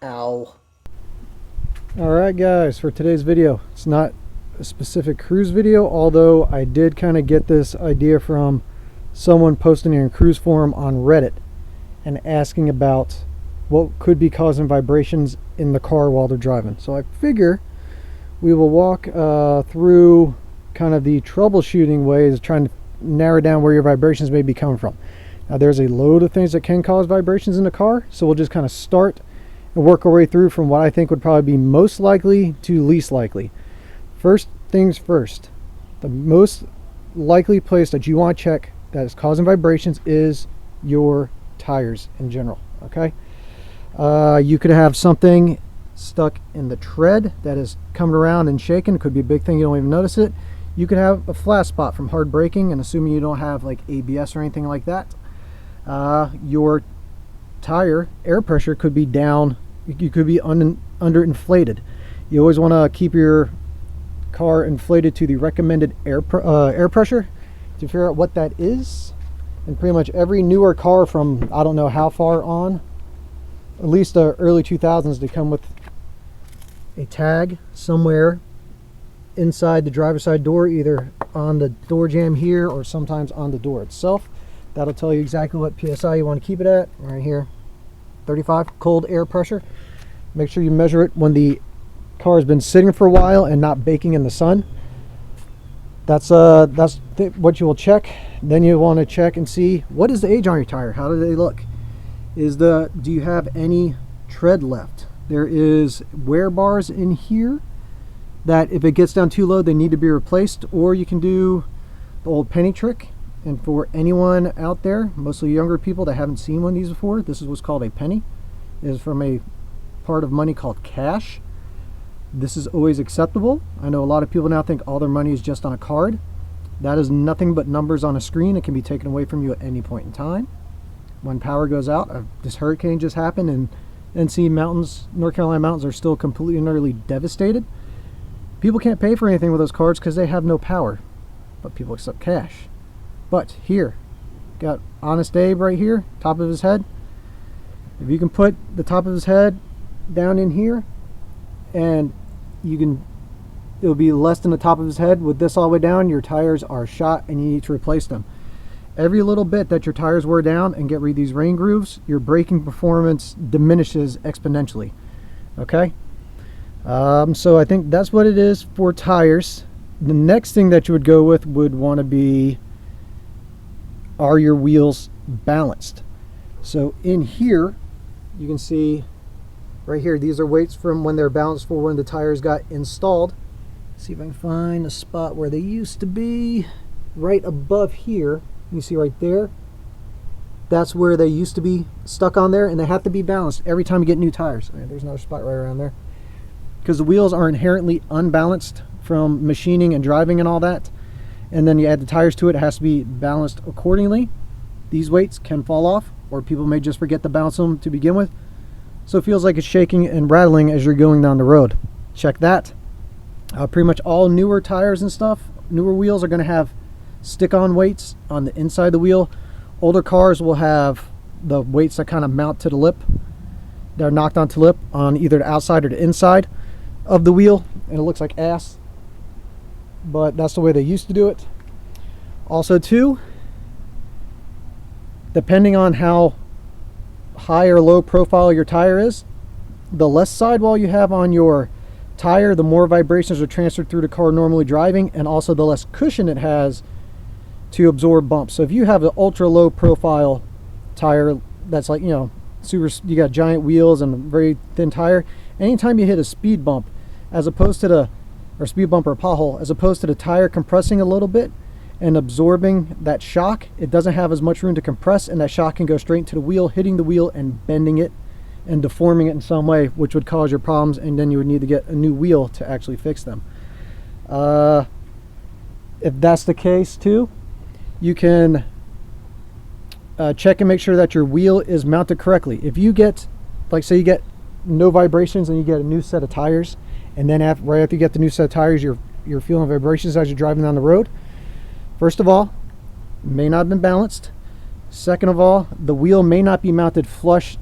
Ow. Alright guys, for today's video, it's not a specific cruise video, although I did kind of get this idea from someone posting in a cruise forum on Reddit and asking about what could be causing vibrations in the car while they're driving. So I figure we will walk through kind of the troubleshooting ways, trying to narrow down where your vibrations may be coming from. Now there's a load of things that can cause vibrations in the car, so we'll just kind of start and work our way through from what I think would probably be most likely to least likely. First things first, the most likely place that you want to check that is causing vibrations is your tires in general. Okay, you could have something stuck in the tread that is coming around and shaking. It could be a big thing, you don't even notice it. You could have a flat spot from hard braking, and assuming you don't have like ABS or anything like that, your tire air pressure could be down. You could be underinflated. You always want to keep your car inflated to the recommended air pressure to figure out what that is. And pretty much every newer car from I don't know how far on, at least the early 2000s, they come with a tag somewhere inside the driver's side door, either on the door jamb here or sometimes on the door itself. That'll tell you exactly what PSI you want to keep it at. Right here, 35 cold air pressure. Make sure you measure it when the car has been sitting for a while and not baking in the sun. That's what you will check. Then you want to check and see what is the age on your tire. How do they look? Do you have any tread left? There is wear bars in here that if it gets down too low, they need to be replaced, or you can do the old penny trick. And for anyone out there, mostly younger people that haven't seen one of these before, this is what's called a penny. It is from a part of money called cash. This is always acceptable. I know a lot of people now think all their money is just on a card. That is nothing but numbers on a screen. It can be taken away from you at any point in time. When power goes out, this hurricane just happened, and NC mountains, North Carolina mountains, are still completely and utterly devastated. People can't pay for anything with those cards because they have no power, but people accept cash. But here, got Honest Abe right here, top of his head. If you can put the top of his head down in here, and it'll be less than the top of his head. With this all the way down, your tires are shot and you need to replace them. Every little bit that your tires wear down and get rid of these rain grooves, your braking performance diminishes exponentially. Okay, so I think that's what it is for tires. The next thing that you would go with would want to be, are your wheels balanced? So in here, you can see right here, these are weights from when they're balanced for when the tires got installed. See if I can find a spot where they used to be. Right above here, you see right there, that's where they used to be stuck on there, and they have to be balanced every time you get new tires. Right, there's another spot right around there, because the wheels are inherently unbalanced from machining and driving and all that. And then you add the tires to it, it has to be balanced accordingly. These weights can fall off, or people may just forget to balance them to begin with. So it feels like it's shaking and rattling as you're going down the road. Check that. Pretty much all newer tires and stuff, newer wheels are going to have stick-on weights on the inside of the wheel. Older cars will have the weights that kind of mount to the lip. They're knocked onto the lip on either the outside or the inside of the wheel, and it looks like ass. But that's the way they used to do it. Also too, depending on how high or low profile your tire is, the less sidewall you have on your tire, the more vibrations are transferred through the car normally driving, and also the less cushion it has to absorb bumps. So if you have an ultra low profile tire that's like, you know, super, you got giant wheels and a very thin tire, anytime you hit a speed bump, as opposed to the, or speed bump or a pothole, as opposed to the tire compressing a little bit and absorbing that shock, it doesn't have as much room to compress, and that shock can go straight into the wheel, hitting the wheel and bending it and deforming it in some way, which would cause your problems, and then you would need to get a new wheel to actually fix them. If that's the case too, you can check and make sure that your wheel is mounted correctly. If you get, like say you get no vibrations and you get a new set of tires, and then right after you get the new set of tires, you're feeling vibrations as you're driving down the road, first of all, may not have been balanced. Second of all, the wheel may not be mounted flush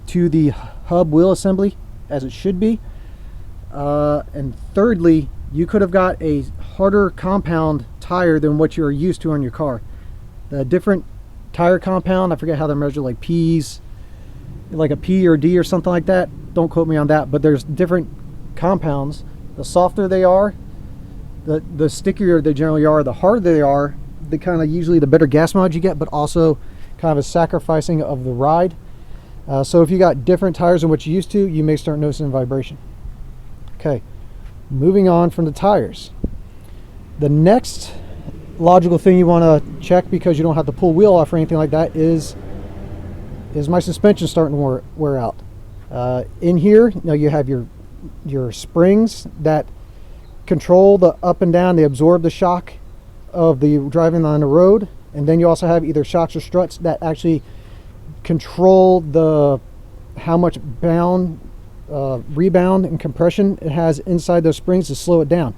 to the hub wheel assembly as it should be. And thirdly, you could have got a harder compound tire than what you're used to on your car. The different tire compound, I forget how they're measured, like P's, like a P or D or something like that. Don't quote me on that, but there's different compounds. The softer they are, the stickier they generally are, the harder they are, the kind of usually the better gas mileage you get, but also kind of a sacrificing of the ride. So if you got different tires than what you used to, you may start noticing vibration. Okay, moving on from the tires. The next logical thing you want to check, because you don't have to pull wheel off or anything like that, is my suspension starting to wear out. In here, now you have your springs that control the up and down. They absorb the shock of the driving on the road, and then you also have either shocks or struts that actually control how much rebound and compression it has inside those springs to slow it down.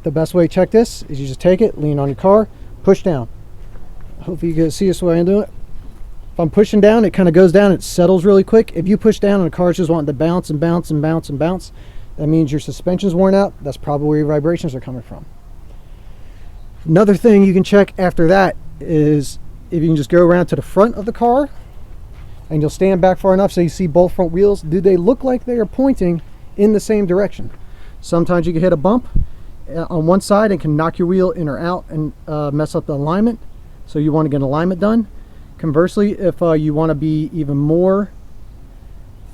The best way to check this is you just take it, lean on your car, push down. Hopefully you can see this way I'm doing it. If I'm pushing down, it kind of goes down, it settles really quick. If you push down and the car's just wanting to bounce and bounce and bounce and bounce, that means your suspension's worn out. That's probably where your vibrations are coming from. Another thing you can check after that is if you can just go around to the front of the car and you'll stand back far enough so you see both front wheels. Do they look like they are pointing in the same direction? Sometimes you can hit a bump on one side and can knock your wheel in or out and mess up the alignment. So you want to get alignment done. Conversely, if you want to be even more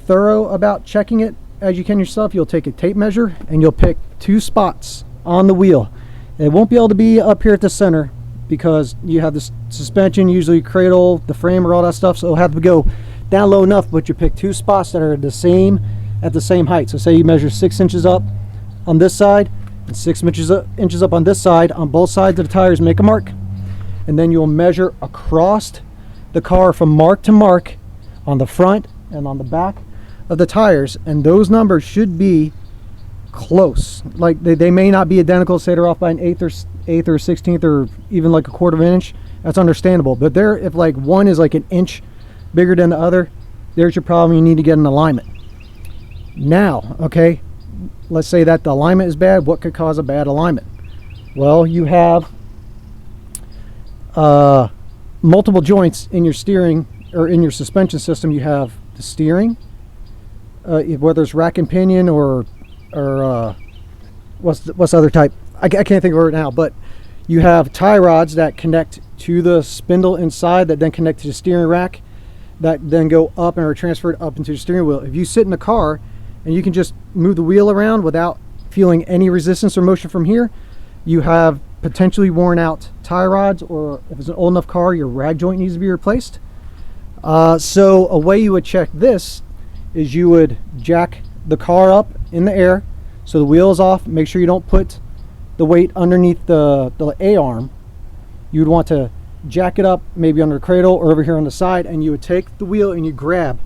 thorough about checking it as you can yourself, you'll take a tape measure and you'll pick 2 spots on the wheel. It won't be able to be up here at the center because you have this suspension, usually cradle, the frame, or all that stuff, so it'll have to go down low enough, but you pick 2 spots that are at the same height. So say you measure 6 inches up on this side and 6 inches up on this side. On both sides of the tires, make a mark, and then you'll measure across the car from mark to mark on the front and on the back of the tires, and those numbers should be close. Like they may not be identical, say they're off by an eighth or 16th or even like a quarter of an inch. That's understandable, but if like one is like an inch bigger than the other, there's your problem. You need to get an alignment. Now, okay, let's say that the alignment is bad. What could cause a bad alignment? Well, you have multiple joints in your steering or in your suspension system. You have the steering, whether it's rack and pinion or what's the other type? I can't think of it right now, but you have tie rods that connect to the spindle inside that then connect to the steering rack that then go up and are transferred up into the steering wheel. If you sit in the car and you can just move the wheel around without feeling any resistance or motion from here, you have potentially worn out tie rods, or if it's an old enough car, your rag joint needs to be replaced. So a way you would check this is you would jack the car up in the air so the wheel is off. Make sure you don't put the weight underneath the A-arm. You would want to jack it up maybe under the cradle or over here on the side, and you would take the wheel and you grab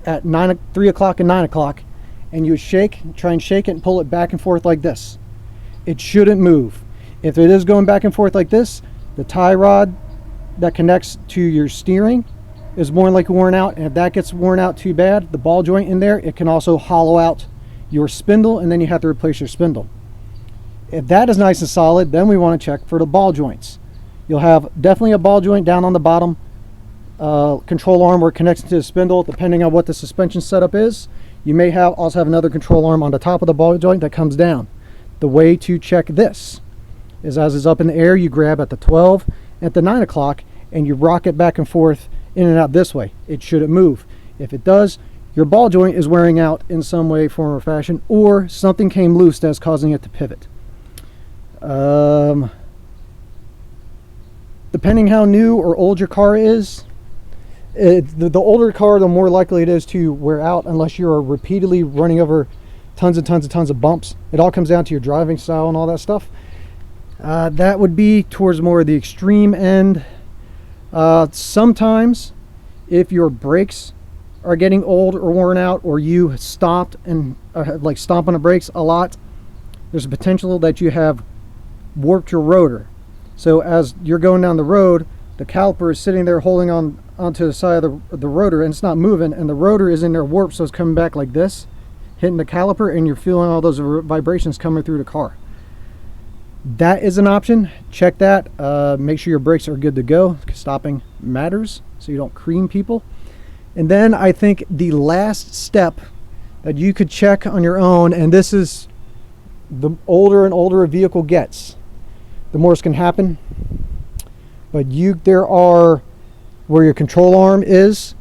at 3 o'clock and 9 o'clock, and you would try and shake it and pull it back and forth like this. It shouldn't move. If it is going back and forth like this, the tie rod that connects to your steering is more likely worn out, and if that gets worn out too bad, the ball joint in there, it can also hollow out your spindle, and then you have to replace your spindle. If that is nice and solid, then we want to check for the ball joints. You'll have definitely a ball joint down on the bottom control arm where it connects to the spindle, depending on what the suspension setup is. You may also have another control arm on the top of the ball joint that comes down. The way to check this is, as it's up in the air, you grab at the 12, at the 9 o'clock, and you rock it back and forth in and out this way. It shouldn't move. If it does, your ball joint is wearing out in some way, form, or fashion, or something came loose that's causing it to pivot. Depending how new or old your car is, the older car, the more likely it is to wear out unless you're repeatedly running over tons and tons of bumps. It all comes down to your driving style and all that stuff. That would be towards more of the extreme end. Sometimes if your brakes are getting old or worn out, or you stopped and like stomp on the brakes a lot, there's a potential that you have warped your rotor. So as you're going down the road, the caliper is sitting there holding onto the side of the rotor, and it's not moving, and the rotor is in there warped, so it's coming back like this, hitting the caliper, and you're feeling all those vibrations coming through the car. That is an option. Check that. Make sure your brakes are good to go. Stopping matters, so you don't cream people. And then I think the last step that you could check on your own, and this is the older and older a vehicle gets, the more this can happen. But there are where your control arm is,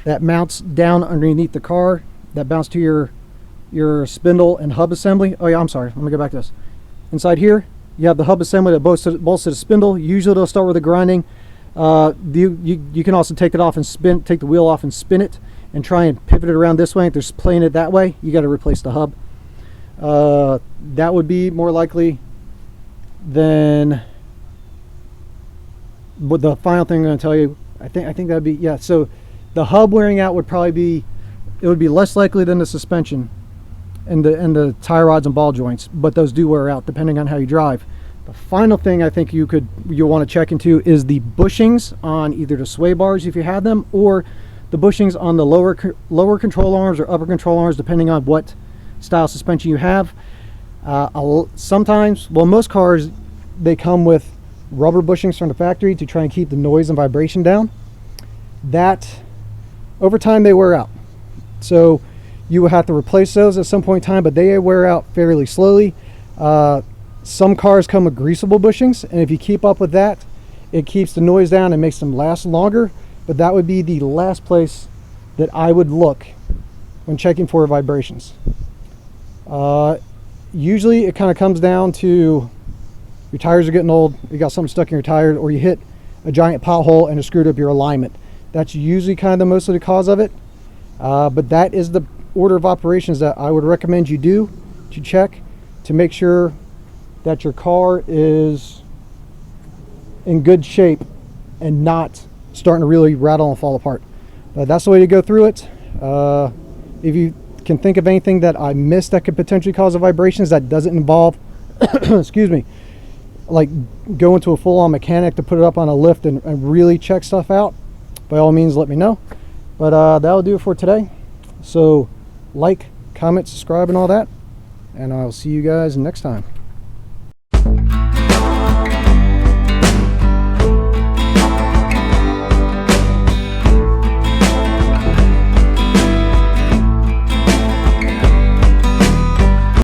that mounts down underneath the car, that mounts to your spindle and hub assembly. Oh yeah, I'm sorry. Let me go back to this. Inside here, you have the hub assembly that bolts to the spindle. Usually they'll start with the grinding. You can also take it off and take the wheel off and spin it and try and pivot it around this way. If they're playing it that way, you got to replace the hub. That would be more likely than. But the final thing I'm going to tell you, I think that'd be, yeah. So the hub wearing out would probably be, it would be less likely than the suspension and the tie rods and ball joints, but those do wear out depending on how you drive. The final thing I think you'll want to check into is the bushings on either the sway bars if you have them, or the bushings on the lower control arms or upper control arms, depending on what style suspension you have. Sometimes, well, most cars, they come with rubber bushings from the factory to try and keep the noise and vibration down. That over time they wear out, so you will have to replace those at some point in time, but they wear out fairly slowly. Some cars come with greasable bushings, and if you keep up with that, it keeps the noise down and makes them last longer. But that would be the last place that I would look when checking for vibrations. Usually it kind of comes down to your tires are getting old, you got something stuck in your tire, or you hit a giant pothole and it screwed up your alignment. That's usually kind of most of the cause of it. But that is the order of operations that I would recommend you do to check to make sure that your car is in good shape and not starting to really rattle and fall apart. But that's the way to go through it. If you can think of anything that I missed that could potentially cause the vibrations that doesn't involve excuse me, like go into a full-on mechanic to put it up on a lift and really check stuff out, by all means let me know. But that'll do it for today. So like, comment, subscribe, and all that, and I'll see you guys next time.